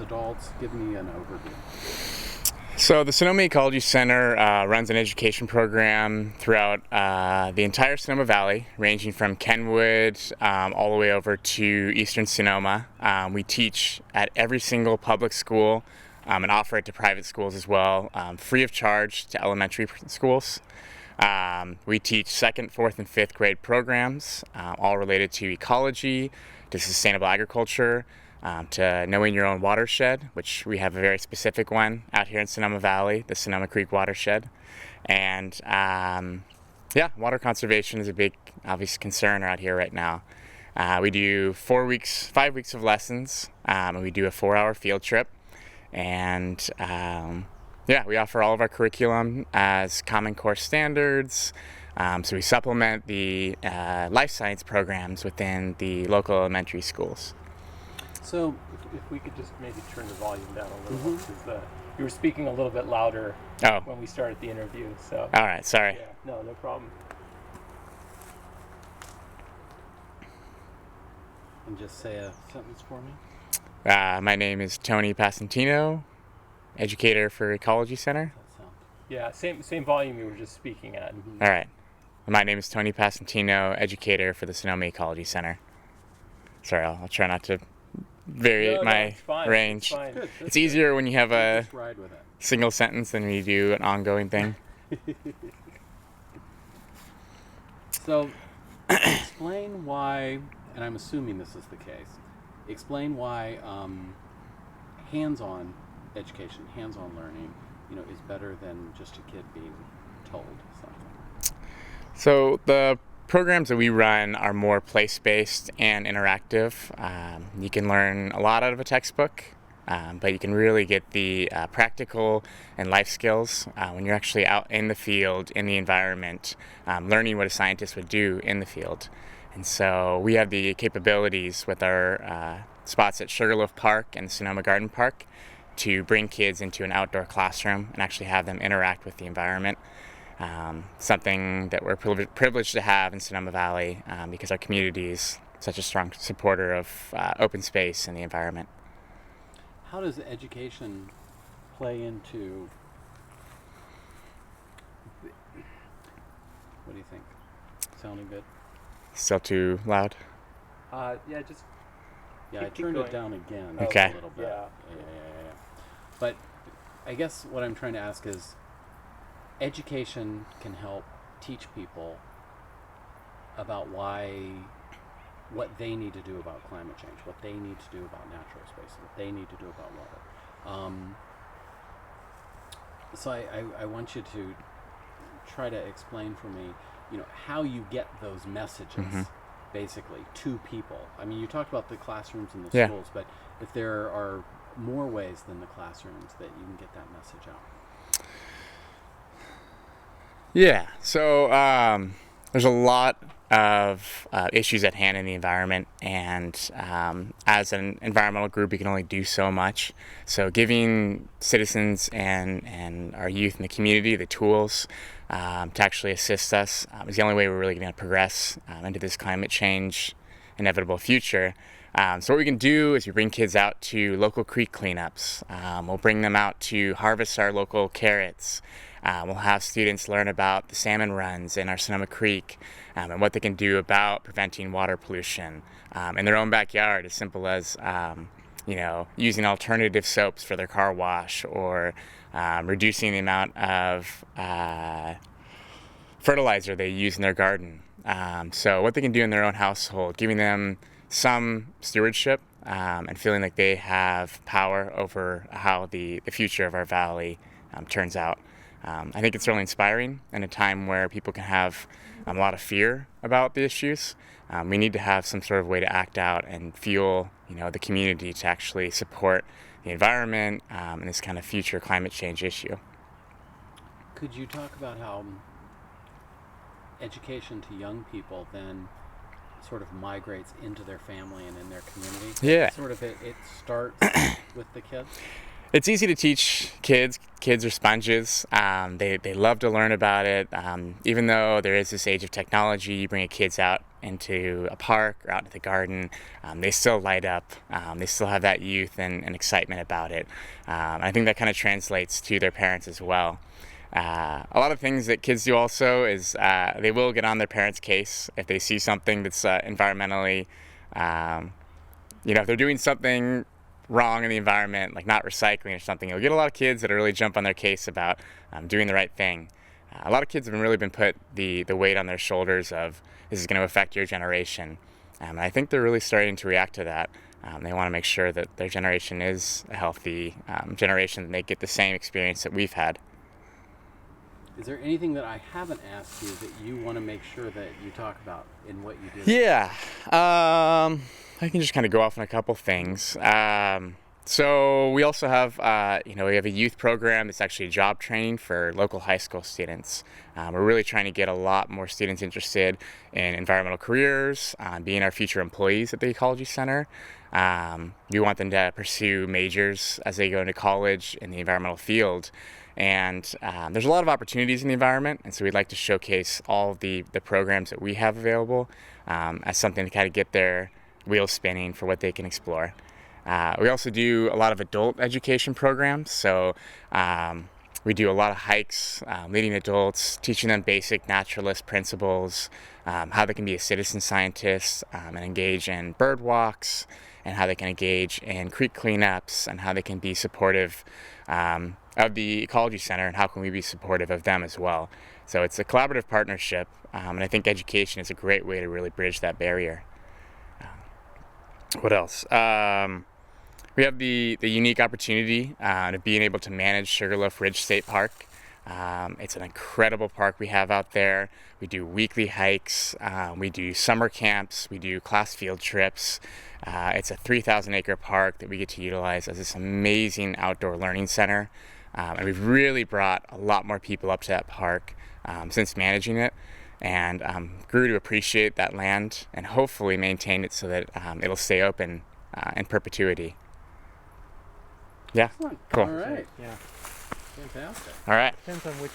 adults? Give me an overview. So the Sonoma Ecology Center runs an education program throughout the entire Sonoma Valley, ranging from Kenwood all the way over to eastern Sonoma. We teach at every single public school and offer it to private schools as well, free of charge to elementary schools. We teach 2nd, 4th, and 5th grade programs, all related to ecology, to sustainable agriculture, to knowing your own watershed, which we have a very specific one out here in Sonoma Valley, the Sonoma Creek watershed. And water conservation is a big, obvious concern out here right now. We do 5 weeks of lessons, and we do a 4-hour field trip. And we offer all of our curriculum as Common Core standards. So we supplement the life science programs within the local elementary schools. So if we could just maybe turn the volume down a little, because you were speaking a little bit louder when we started the interview. So. All right, sorry. Yeah, no problem. And just say a sentence for me. My name is Tony Passantino, educator for Ecology Center. Yeah, same volume you were just speaking at. All right. My name is Tony Passantino, educator for the Sonoma Ecology Center. Sorry, I'll try not to vary my range. It's easier when you have a single sentence than when you do an ongoing thing. So, explain why, and I'm assuming this is the case, explain why hands-on education, hands-on learning, is better than just a kid being told something. So the programs that we run are more place-based and interactive. You can learn a lot out of a textbook, but you can really get the practical and life skills when you're actually out in the field, in the environment, learning what a scientist would do in the field. And so we have the capabilities with our spots at Sugarloaf Park and Sonoma Garden Park to bring kids into an outdoor classroom and actually have them interact with the environment. Something that we're privileged to have in Sonoma Valley because our community is such a strong supporter of open space and the environment. How does education play into, what do you think? Sounding good? Still too loud? Yeah, I turned it down again. Okay. A little bit. Yeah. But I guess what I'm trying to ask is, education can help teach people about what they need to do about climate change, what they need to do about natural spaces, what they need to do about water. So I want you to try to explain for me, how you get those messages basically to people. I mean, you talked about the classrooms and the schools, but if there are more ways than the classrooms that you can get that message out. Yeah, so there's a lot of issues at hand in the environment, and as an environmental group, we can only do so much. So giving citizens and our youth in the community the tools to actually assist us is the only way we're really going to progress into this climate change inevitable future. So what we can do is we bring kids out to local creek cleanups. We'll bring them out to harvest our local carrots. We'll have students learn about the salmon runs in our Sonoma Creek and what they can do about preventing water pollution in their own backyard, as simple as using alternative soaps for their car wash, or reducing the amount of fertilizer they use in their garden. So what they can do in their own household, giving them some stewardship and feeling like they have power over how the future of our valley turns out. I think it's really inspiring in a time where people can have a lot of fear about the issues. We need to have some sort of way to act out and fuel, the community to actually support the environment and this kind of future climate change issue. Could you talk about how education to young people then sort of migrates into their family and in their community? Yeah. Sort of it starts with the kids? It's easy to teach kids. Kids are sponges. They love to learn about it. Even though there is this age of technology, you bring kids out into a park or out into the garden, they still light up. They still have that youth and excitement about it. I think that kind of translates to their parents as well. A lot of things that kids do also is they will get on their parents' case if they see something that's environmentally, if they're doing something wrong in the environment, like not recycling or something. You'll get a lot of kids that really jump on their case about doing the right thing. A lot of kids have really been put the weight on their shoulders of this is going to affect your generation. And I think they're really starting to react to that. They want to make sure that their generation is a healthy generation and they get the same experience that we've had. Is there anything that I haven't asked you that you want to make sure that you talk about in what you do? Yeah, I can just kind of go off on a couple things. So we also have, we have a youth program that's actually job training for local high school students. We're really trying to get a lot more students interested in environmental careers, being our future employees at the Ecology Center. We want them to pursue majors as they go into college in the environmental field. And there's a lot of opportunities in the environment, and so we'd like to showcase all of the programs that we have available as something to kind of get their wheels spinning for what they can explore. We also do a lot of adult education programs, so we do a lot of hikes, leading adults, teaching them basic naturalist principles, how they can be a citizen scientist and engage in bird walks, and how they can engage in creek cleanups, and how they can be supportive of the Ecology Center, and how can we be supportive of them as well. So it's a collaborative partnership, and I think education is a great way to really bridge that barrier. What else? We have the unique opportunity of being able to manage Sugarloaf Ridge State Park. It's an incredible park we have out there. We do weekly hikes, we do summer camps, we do class field trips. It's a 3,000-acre park that we get to utilize as this amazing outdoor learning center. And we've really brought a lot more people up to that park since managing it, and grew to appreciate that land and hopefully maintain it so that it'll stay open in perpetuity. Yeah, Excellent. cool. All right. Yeah. Fantastic. All right. Depends on which